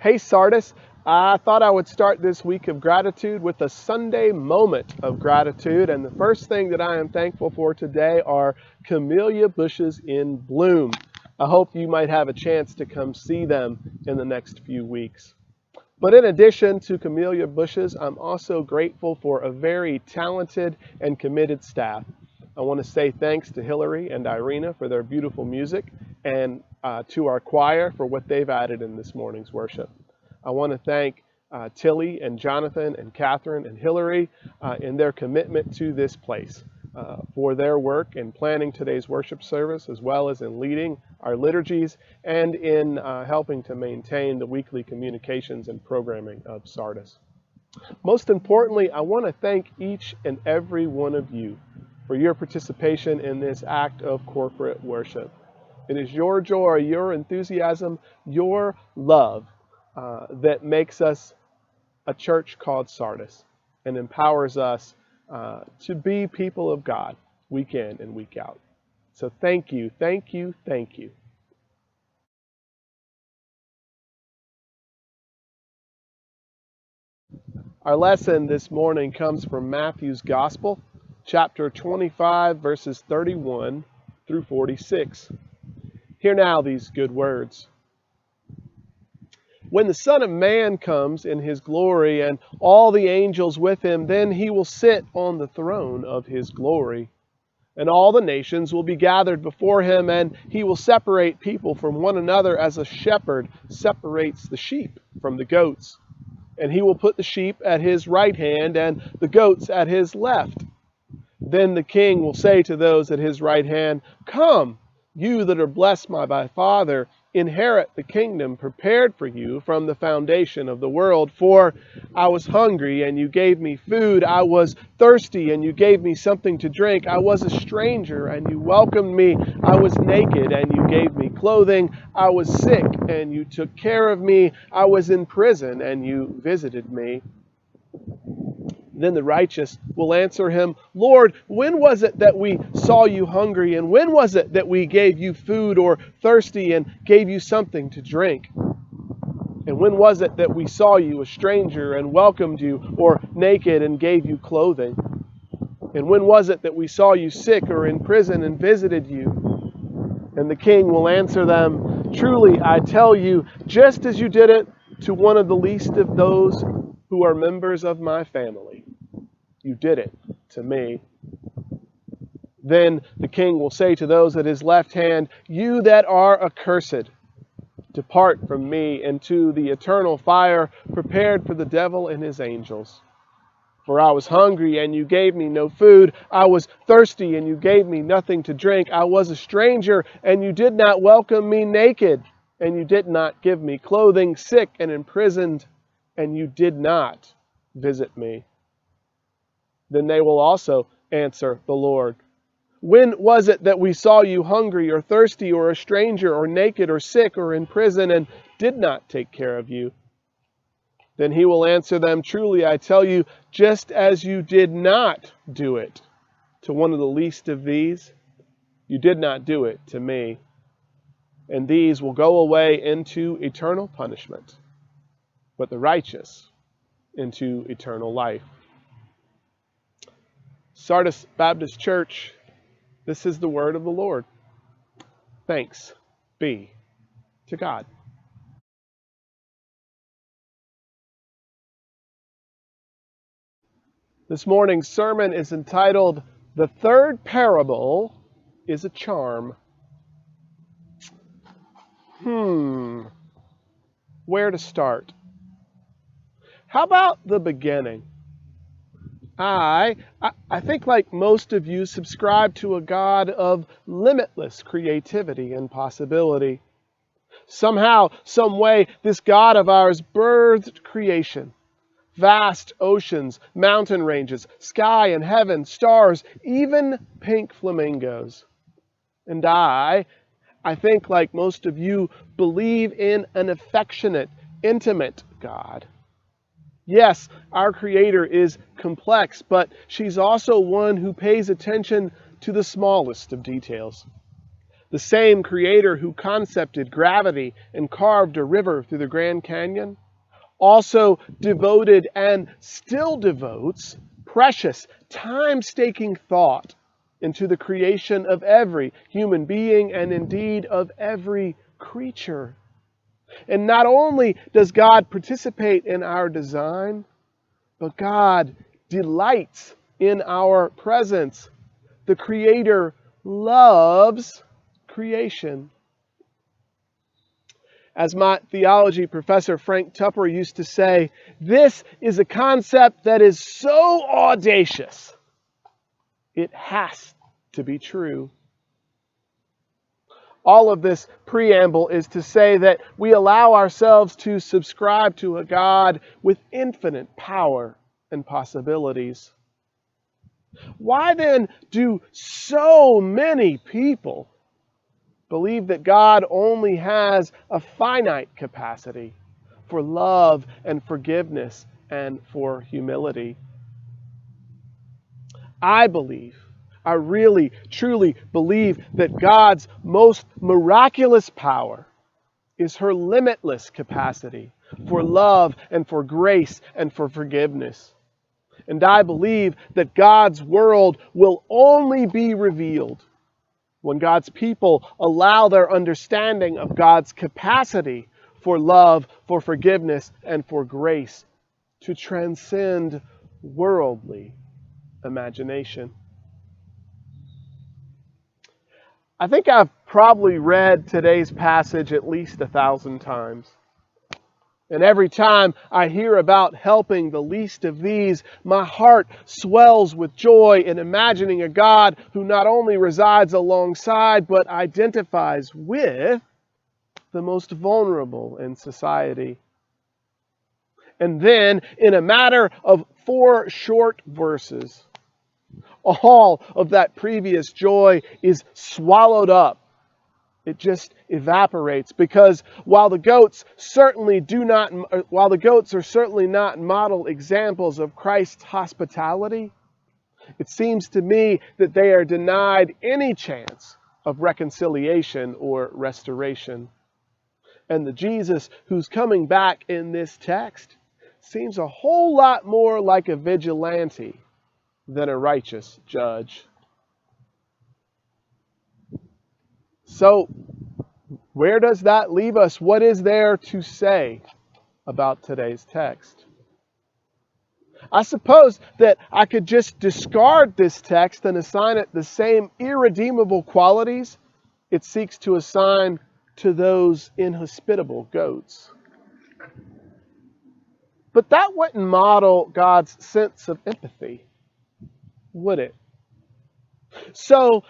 Hey Sardis, I thought I would start this week of gratitude with a Sunday moment of gratitude. And the first thing that I am thankful for today are camellia bushes in bloom. I hope you might have a chance to come see them in the next few weeks. But in addition to camellia bushes, I'm also grateful for a very talented and committed staff. I want to say thanks to Hillary and Irina for their beautiful music and to our choir for what they've added in this morning's worship. I want to thank Tilly and Jonathan and Catherine and Hillary in their commitment to this place, for their work in planning today's worship service, as well as in leading our liturgies and in helping to maintain the weekly communications and programming of Sardis. Most importantly, I want to thank each and every one of you for your participation in this act of corporate worship. It is your joy, your enthusiasm, your love that makes us a church called Sardis and empowers us to be people of God week in and week out. So thank you, thank you, thank you. Our lesson this morning comes from Matthew's Gospel, chapter 25, verses 31 through 46. Hear now these good words. When the Son of Man comes in his glory and all the angels with him, then he will sit on the throne of his glory. And all the nations will be gathered before him, and he will separate people from one another as a shepherd separates the sheep from the goats. And he will put the sheep at his right hand and the goats at his left. Then the king will say to those at his right hand, "Come, you that are blessed by my Father, inherit the kingdom prepared for you from the foundation of the world. For I was hungry, and you gave me food. I was thirsty, and you gave me something to drink. I was a stranger, and you welcomed me. I was naked, and you gave me clothing. I was sick, and you took care of me. I was in prison, and you visited me." Then the righteous will answer him, "Lord, when was it that we saw you hungry? And when was it that we gave you food, or thirsty and gave you something to drink? And when was it that we saw you a stranger and welcomed you, or naked and gave you clothing? And when was it that we saw you sick or in prison and visited you?" And the king will answer them, "Truly, I tell you, just as you did it to one of the least of those who are members of my family, you did it to me." Then the king will say to those at his left hand, "You that are accursed, depart from me into the eternal fire prepared for the devil and his angels. For I was hungry, and you gave me no food. I was thirsty, and you gave me nothing to drink. I was a stranger, and you did not welcome me, naked, and you did not give me clothing, sick and imprisoned, and you did not visit me." Then they will also answer the Lord, "When was it that we saw you hungry or thirsty or a stranger or naked or sick or in prison and did not take care of you?" Then he will answer them, "Truly I tell you, just as you did not do it to one of the least of these, you did not do it to me." And these will go away into eternal punishment, but the righteous into eternal life. Sardis Baptist Church, this is the word of the Lord. Thanks be to God. This morning's sermon is entitled, "The Third Parable is a Charm." Where to start? How about the beginning? I think, like most of you, subscribe to a God of limitless creativity and possibility. Somehow, some way, this God of ours birthed creation. Vast oceans, mountain ranges, sky and heaven, stars, even pink flamingos. And I think, like most of you, believe in an affectionate, intimate God. Yes, our Creator is complex, but she's also one who pays attention to the smallest of details. The same creator who concepted gravity and carved a river through the Grand Canyon also devoted and still devotes precious, time-staking thought into the creation of every human being and indeed of every creature. And not only does God participate in our design, but God delights in our presence. The Creator loves creation. As my theology professor Frank Tupper used to say, this is a concept that is so audacious, it has to be true. All of this preamble is to say that we allow ourselves to subscribe to a God with infinite power and possibilities. Why then do so many people believe that God only has a finite capacity for love and forgiveness and for humility? I really, truly believe that God's most miraculous power is her limitless capacity for love and for grace and for forgiveness. And I believe that God's world will only be revealed when God's people allow their understanding of God's capacity for love, for forgiveness, and for grace to transcend worldly imagination. I think I've probably read today's passage at least 1,000 times. And every time I hear about helping the least of these, my heart swells with joy in imagining a God who not only resides alongside, but identifies with the most vulnerable in society. And then, in a matter of 4 short verses, all of that previous joy is swallowed up. It just evaporates, because while the goats are certainly not model examples of Christ's hospitality, it seems to me that they are denied any chance of reconciliation or restoration. And the Jesus who's coming back in this text seems a whole lot more like a vigilante than a righteous judge. So, where does that leave us? What is there to say about today's text? I suppose that I could just discard this text and assign it the same irredeemable qualities it seeks to assign to those inhospitable goats. But that wouldn't model God's sense of empathy, would it? So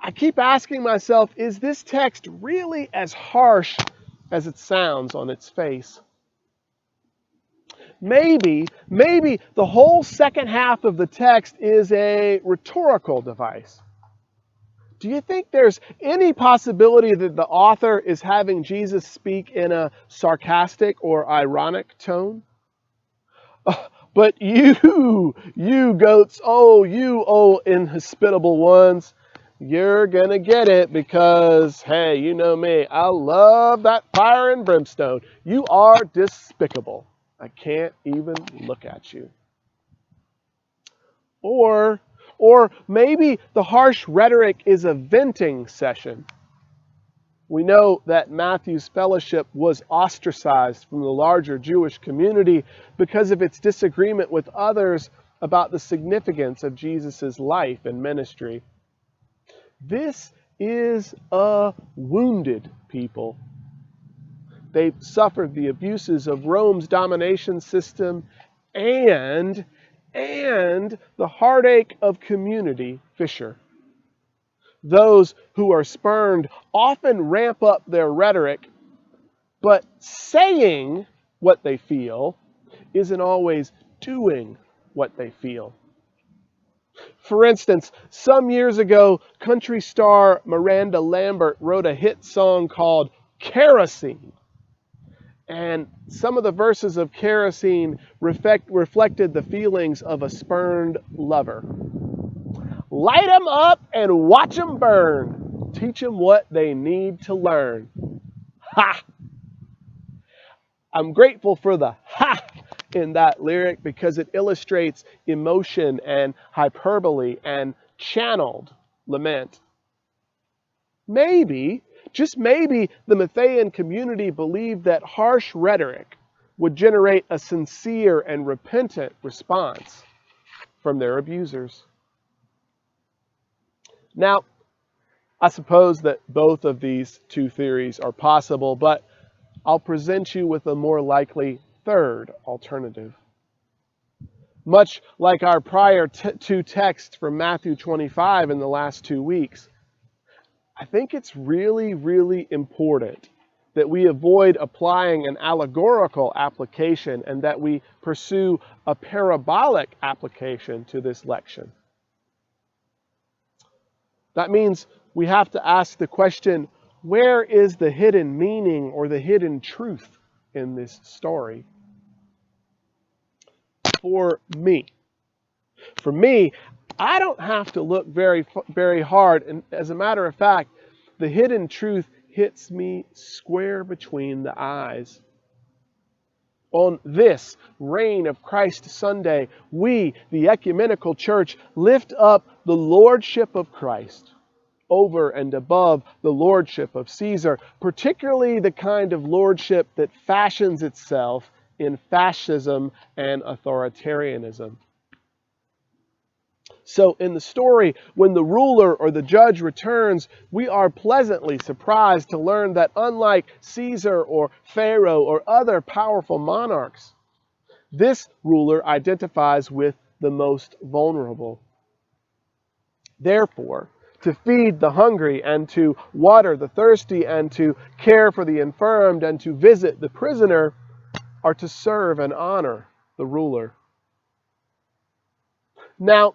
I keep asking myself, is this text really as harsh as it sounds on its face? Maybe the whole second half of the text is a rhetorical device. Do you think there's any possibility that the author is having Jesus speak in a sarcastic or ironic tone? But you goats, you inhospitable ones, you're going to get it because, hey, you know me, I love that fire and brimstone. You are despicable. I can't even look at you. Or maybe the harsh rhetoric is a venting session. We know that Matthew's fellowship was ostracized from the larger Jewish community because of its disagreement with others about the significance of Jesus' life and ministry. This is a wounded people. They've suffered the abuses of Rome's domination system and the heartache of community fissure. Those who are spurned often ramp up their rhetoric, but saying what they feel isn't always doing what they feel. For instance, some years ago, country star Miranda Lambert wrote a hit song called Kerosene. And some of the verses of Kerosene reflected the feelings of a spurned lover. Light 'em up and watch 'em burn. Teach them what they need to learn. Ha! I'm grateful for the ha in that lyric because it illustrates emotion and hyperbole and channeled lament. Maybe, just maybe, the Matthean community believed that harsh rhetoric would generate a sincere and repentant response from their abusers. Now, I suppose that both of these two theories are possible, but I'll present you with a more likely third alternative. Much like our prior two texts from Matthew 25 in the last 2 weeks, I think it's really, really important that we avoid applying an allegorical application and that we pursue a parabolic application to this lection. That means we have to ask the question, where is the hidden meaning or the hidden truth in this story? For me, I don't have to look very hard. And as a matter of fact, the hidden truth hits me square between the eyes. On this Reign of Christ Sunday, we, the Ecumenical Church, lift up the Lordship of Christ over and above the lordship of Caesar, particularly the kind of lordship that fashions itself in fascism and authoritarianism. So in the story, when the ruler or the judge returns, we are pleasantly surprised to learn that unlike Caesar or Pharaoh or other powerful monarchs, this ruler identifies with the most vulnerable. Therefore, to feed the hungry and to water the thirsty and to care for the infirmed and to visit the prisoner are to serve and honor the ruler. Now,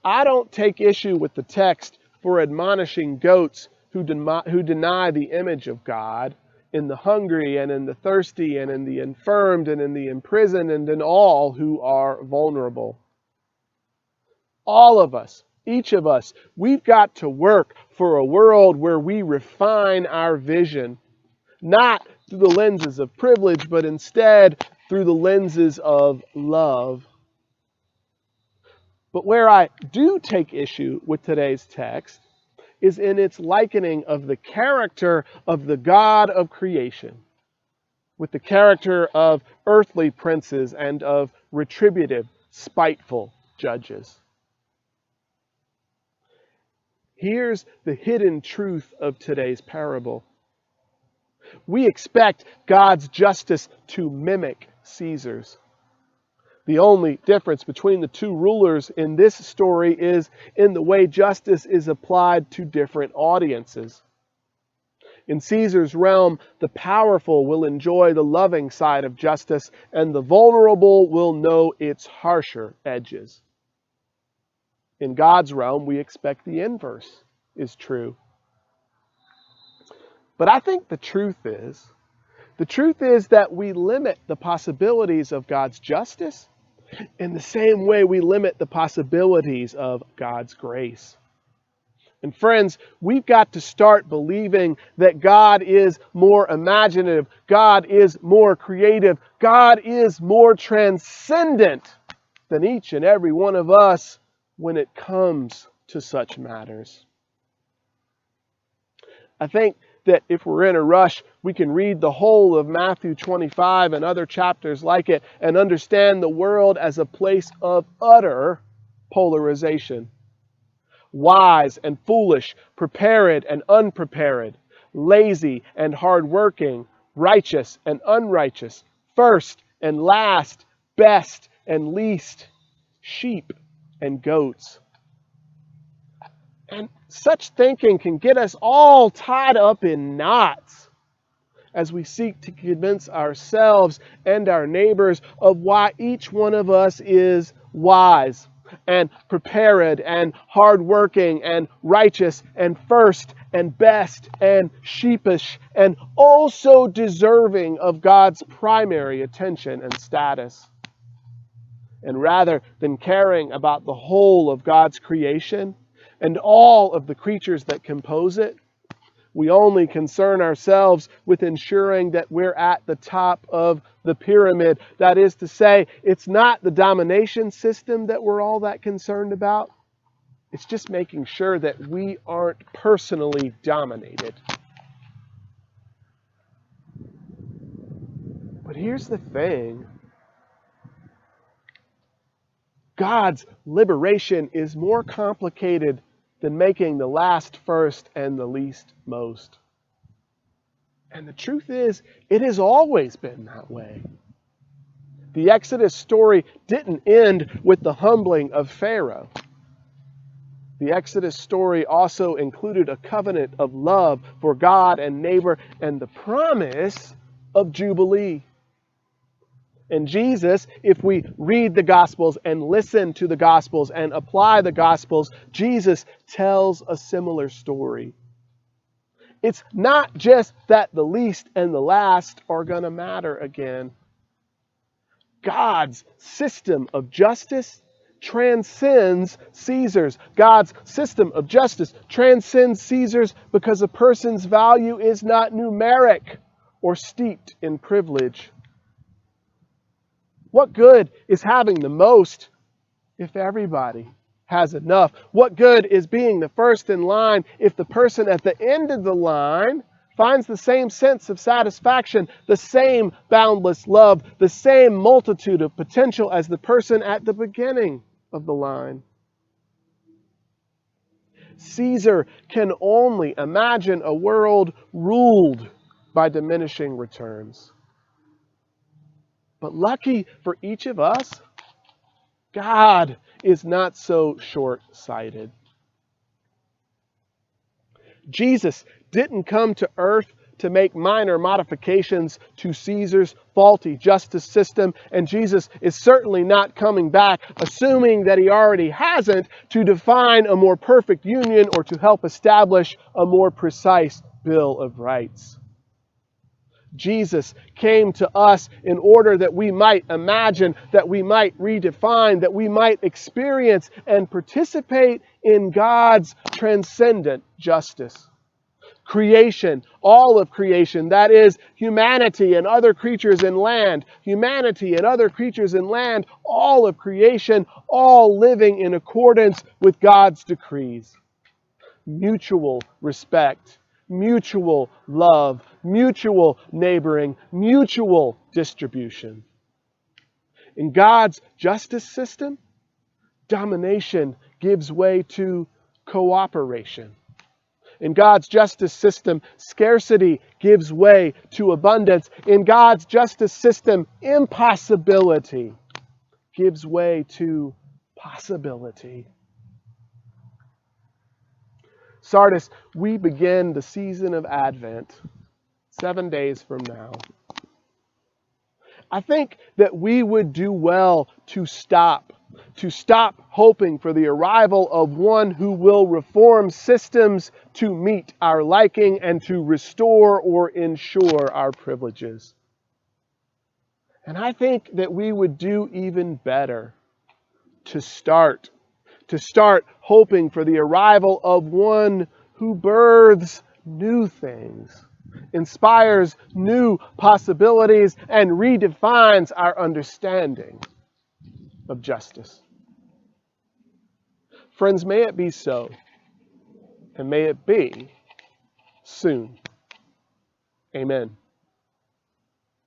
I don't take issue with the text for admonishing goats who deny the image of God in the hungry and in the thirsty and in the infirmed and in the imprisoned and in all who are vulnerable. All of us, each of us, we've got to work for a world where we refine our vision, not through the lenses of privilege, but instead through the lenses of love. But where I do take issue with today's text is in its likening of the character of the God of creation with the character of earthly princes and of retributive, spiteful judges. Here's the hidden truth of today's parable. We expect God's justice to mimic Caesar's. The only difference between the two rulers in this story is in the way justice is applied to different audiences. In Caesar's realm, the powerful will enjoy the loving side of justice, and the vulnerable will know its harsher edges. In God's realm, we expect the inverse is true. But I think the truth is that we limit the possibilities of God's justice in the same way we limit the possibilities of God's grace. And friends, we've got to start believing that God is more imaginative, God is more creative, God is more transcendent than each and every one of us when it comes to such matters. I think that if we're in a rush, we can read the whole of Matthew 25 and other chapters like it and understand the world as a place of utter polarization. Wise and foolish, prepared and unprepared, lazy and hardworking, righteous and unrighteous, first and last, best and least, sheep and goats. And such thinking can get us all tied up in knots as we seek to convince ourselves and our neighbors of why each one of us is wise and prepared and hardworking and righteous and first and best and sheepish and also deserving of God's primary attention and status. And rather than caring about the whole of God's creation and all of the creatures that compose it, We only concern ourselves with ensuring that we're at the top of the pyramid. That is to say, it's not the domination system that we're all that concerned about. It's just making sure that we aren't personally dominated. But here's the thing. God's liberation is more complicated than making the last first and the least most. And the truth is, it has always been that way. The Exodus story didn't end with the humbling of Pharaoh. The Exodus story also included a covenant of love for God and neighbor and the promise of Jubilee. And Jesus, if we read the Gospels and listen to the Gospels and apply the Gospels, Jesus tells a similar story. It's not just that the least and the last are going to matter again. God's system of justice transcends Caesar's. God's system of justice transcends Caesar's because a person's value is not numeric or steeped in privilege. What good is having the most if everybody has enough? What good is being the first in line if the person at the end of the line finds the same sense of satisfaction, the same boundless love, the same multitude of potential as the person at the beginning of the line? Caesar can only imagine a world ruled by diminishing returns. But lucky for each of us, God is not so short-sighted. Jesus didn't come to earth to make minor modifications to Caesar's faulty justice system, and Jesus is certainly not coming back, assuming that he already hasn't, to define a more perfect union or to help establish a more precise Bill of Rights. Jesus came to us in order that we might imagine, that we might redefine, that we might experience and participate in God's transcendent justice. Creation, all of creation, that is, humanity and other creatures in land, humanity and other creatures in land, all of creation, all living in accordance with God's decrees. Mutual respect, mutual love, mutual neighboring, mutual distribution. In God's justice system, domination gives way to cooperation. In God's justice system, scarcity gives way to abundance. In God's justice system, impossibility gives way to possibility. Sardis, we begin the season of Advent 7 days from now. I think that we would do well to stop hoping for the arrival of one who will reform systems to meet our liking and to restore or ensure our privileges. And I think that we would do even better to start hoping for the arrival of one who births new things, inspires new possibilities, and redefines our understanding of justice. Friends, may it be so, and may it be soon. Amen.